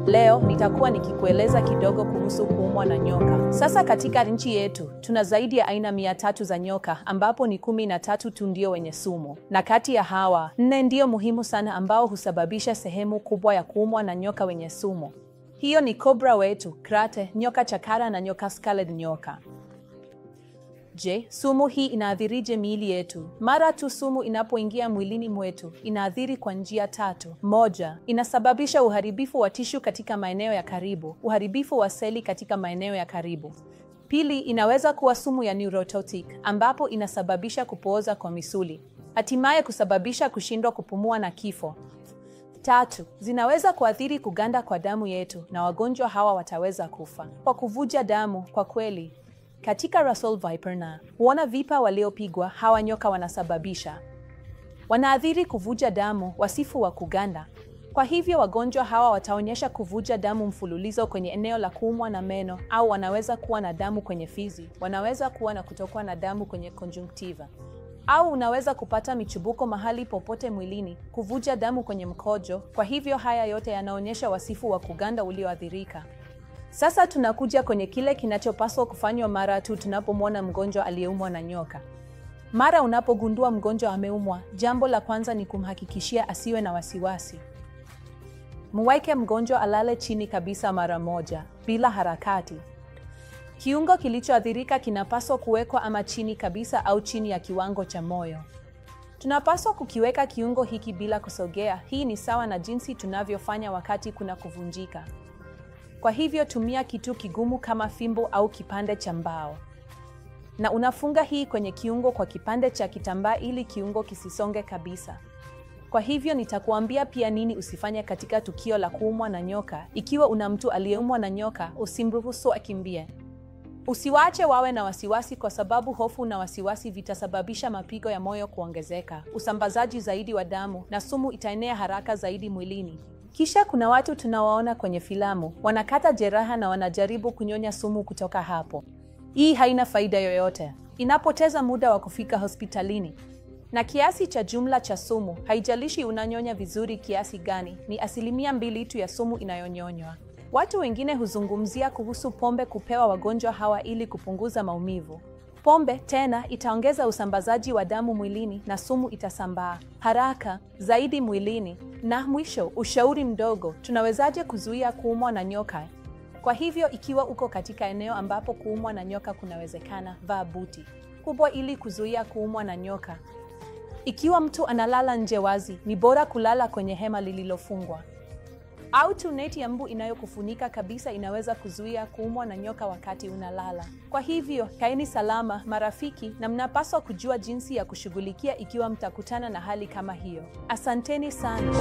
Leo nitakuwa nikikueleza kidogo kuhusu kuumwa na nyoka. Sasa katika nchi yetu tuna zaidi ya aina 300 za nyoka, ambapo ni 13 tu ndio wenye sumu, na kati ya hawa 4 ndio muhimu sana ambao husababisha sehemu kubwa ya kuumwa na nyoka wenye sumu. Hiyo ni cobra wetu, krate, nyoka chakara na nyoka scarlet nyoka. Je, sumu hii inaathirije miili yetu? Mara tu sumu inapoingia mwilini mwetu, inaathiri kwa njia 3. Moja, inasababisha uharibifu wa tishu katika maeneo ya karibu, uharibifu wa seli katika maeneo ya karibu. Pili, inaweza kuwa sumu ya neurotoxic, ambapo inasababisha kupooza kwa misuli, hatimaye kusababisha kushindwa kupumua na kifo. 3, zinaweza kuathiri kuganda kwa damu yetu, na wagonjwa hawa wataweza kufa kwa kuvuja damu. Kwa kweli, katika Russell Viper na huona vipa waliopigwa, hawa nyoka wanasababisha, wanaathiri kuvuja damu, wasifu wa kuganda. Kwa hivyo wagonjwa hawa wataonyesha kuvuja damu mfululizo kwenye eneo la kuumwa na meno, au wanaweza kuwa na damu kwenye fizi, wanaweza kuwa na kutokwa na damu kwenye conjunctiva, au unaweza kupata michubuko mahali popote mwilini, kuvuja damu kwenye mkojo. Kwa hivyo haya yote yanaonyesha wasifu wa kuganda ulioathirika. Sasa tunakuja kwenye kile kinachopaswa kufanywa mara tu tunapomwona mgonjwa aliyeumwa na nyoka. Mara unapogundua mgonjwa ameumwa, jambo la kwanza ni kumhakikishia asiwe na wasiwasi. Muweke mgonjwa alale chini kabisa mara moja, bila harakati. Kiungo kilichoathirika kinapaswa kuwekwa ama chini kabisa au chini ya kiwango cha moyo. Tunapaswa kukiweka kiungo hiki bila kusogea. Hii ni sawa na jinsi tunavyofanya wakati kuna kuvunjika. Kwa hivyo tumia kitu kigumu kama fimbo au kipande cha mbao, na unafunga hii kwenye kiungo kwa kipande cha kitambaa ili kiungo kisisonge kabisa. Kwa hivyo nitakuambia pia nini usifanye katika tukio la kuumwa na nyoka. Ikiwa una mtu aliyeumwa na nyoka, usimruhusu akimbie. Usiwaache wawe na wasiwasi, kwa sababu hofu na wasiwasi vitasababisha mapigo ya moyo kuongezeka, usambazaji zaidi wa damu, na sumu itaenea haraka zaidi mwilini. Kisha kuna watu tunawaona kwenye filamu, wanakata jeraha na wanajaribu kunyonya sumu kutoka hapo. Hii haina faida yoyote. Inapoteza muda wa kufika hospitalini. Na kiasi cha jumla cha sumu, haijalishi unanyonya vizuri kiasi gani, ni 2% tu ya sumu inayonyonywa. Watu wengine huzungumzia kuhusu pombe kupewa wagonjwa hawa ili kupunguza maumivu. Pombe tena itaongeza usambazaji wa damu mwilini na sumu itasambaa haraka zaidi mwilini. Na mwisho, ushauri mdogo, tunawezaje kuzuia kuumwa na nyoka? Kwa hivyo ikiwa uko katika eneo ambapo kuumwa na nyoka kunawezekana, vaa buti kubwa ili kuzuia kuumwa na nyoka. Ikiwa mtu analala nje wazi, ni bora kulala kwenye hema lililofungwa, au tu neti ya mbu inayokufunika kabisa inaweza kuzuia kuumwa na nyoka wakati unalala. Kwa hivyo, kaeni salama marafiki, na mnapaswa kujua jinsi ya kushughulikia ikiwa mtakutana na hali kama hiyo. Asanteni sana.